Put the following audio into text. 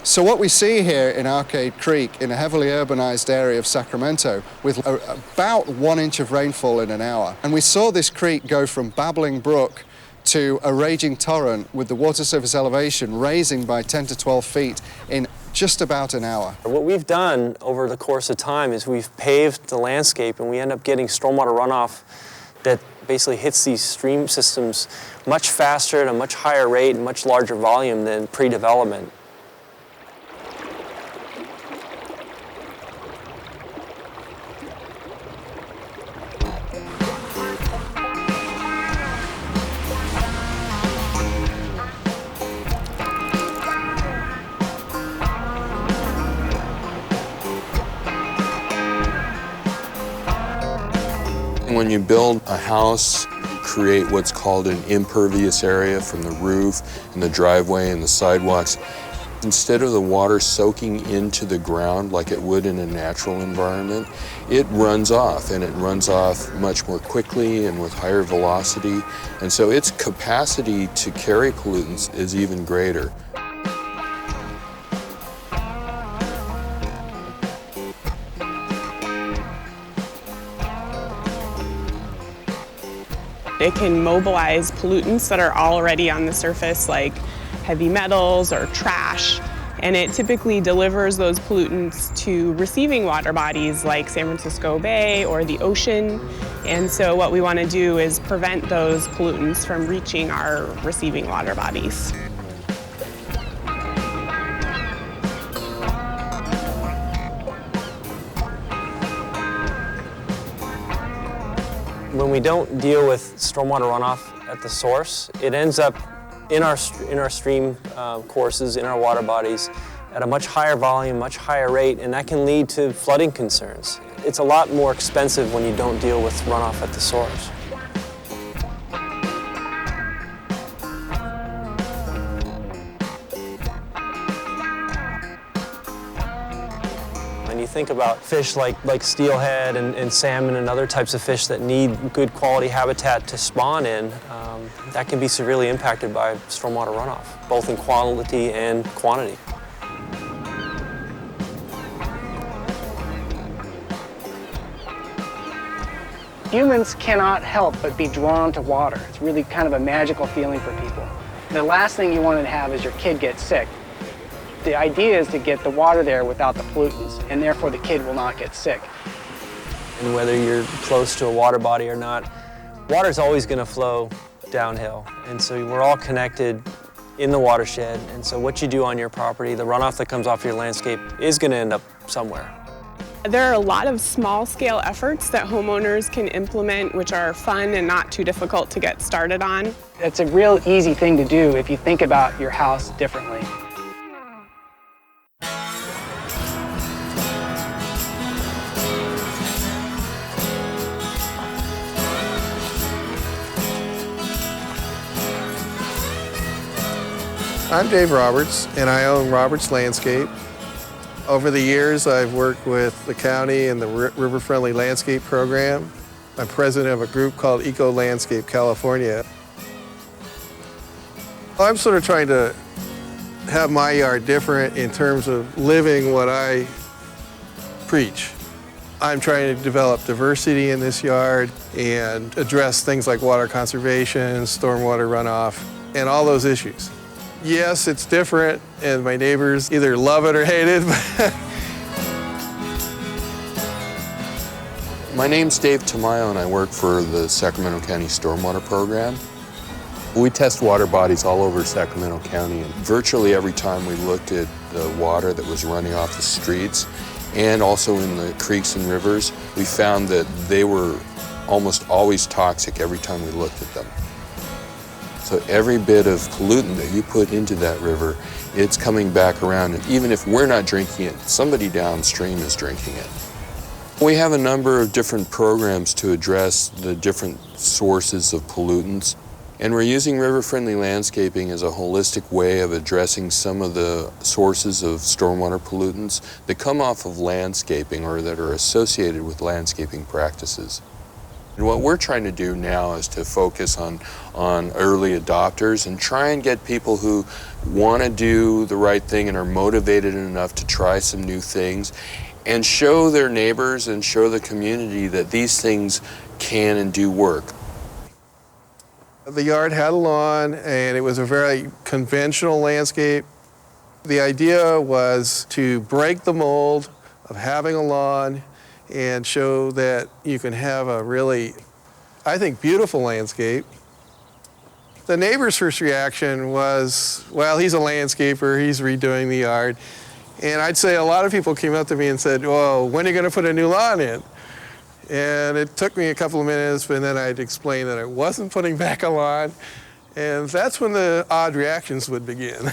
So what we see here in Arcade Creek, in a heavily urbanized area of Sacramento, with about 1 inch of rainfall in an hour, and we saw this creek go from babbling brook to a raging torrent with the water surface elevation raising by 10 to 12 feet in just about an hour. What we've done over the course of time is we've paved the landscape, and we end up getting stormwater runoff that basically hits these stream systems much faster at a much higher rate and much larger volume than pre-development. When you build a house, you create what's called an impervious area from the roof and the driveway and the sidewalks. Instead of the water soaking into the ground like it would in a natural environment, it runs off, and it runs off much more quickly and with higher velocity. And so its capacity to carry pollutants is even greater. It can mobilize pollutants that are already on the surface, like heavy metals or trash, and it typically delivers those pollutants to receiving water bodies like San Francisco Bay or the ocean. And so what we want to do is prevent those pollutants from reaching our receiving water bodies. When we don't deal with stormwater runoff at the source, it ends up in our stream courses, in our water bodies, at a much higher volume, much higher rate, and that can lead to flooding concerns. It's a lot more expensive when you don't deal with runoff at the source. When you think about fish like steelhead and salmon and other types of fish that need good quality habitat to spawn in, that can be severely impacted by stormwater runoff, both in quality and quantity. Humans cannot help but be drawn to water. It's really kind of a magical feeling for people. The last thing you want to have is your kid get sick. The idea is to get the water there without the pollutants, and therefore the kid will not get sick. And whether you're close to a water body or not, water is always going to flow downhill. And so we're all connected in the watershed. And so what you do on your property, the runoff that comes off your landscape, is going to end up somewhere. There are a lot of small-scale efforts that homeowners can implement which are fun and not too difficult to get started on. It's a real easy thing to do if you think about your house differently. I'm Dave Roberts, and I own Roberts Landscape. Over the years, I've worked with the county and the River Friendly Landscape Program. I'm president of a group called Eco Landscape California. I'm sort of trying to have my yard different in terms of living what I preach. I'm trying to develop diversity in this yard and address things like water conservation, stormwater runoff, and all those issues. Yes, it's different, and my neighbors either love it or hate it. My name's Dave Tamayo, and I work for the Sacramento County Stormwater Program. We test water bodies all over Sacramento County, and virtually every time we looked at the water that was running off the streets and also in the creeks and rivers, we found that they were almost always toxic every time we looked at them. So every bit of pollutant that you put into that river, it's coming back around, and even if we're not drinking it, somebody downstream is drinking it. We have a number of different programs to address the different sources of pollutants, and we're using river-friendly landscaping as a holistic way of addressing some of the sources of stormwater pollutants that come off of landscaping or that are associated with landscaping practices. And what we're trying to do now is to focus on early adopters and try and get people who want to do the right thing and are motivated enough to try some new things and show their neighbors and show the community that these things can and do work. The yard had a lawn, and it was a very conventional landscape. The idea was to break the mold of having a lawn and show that you can have a really, I think, beautiful landscape. The neighbor's first reaction was, well, he's a landscaper, he's redoing the yard. And I'd say a lot of people came up to me and said, well, when are you going to put a new lawn in? And it took me a couple of minutes, but then I'd explain that I wasn't putting back a lawn. And that's when the odd reactions would begin.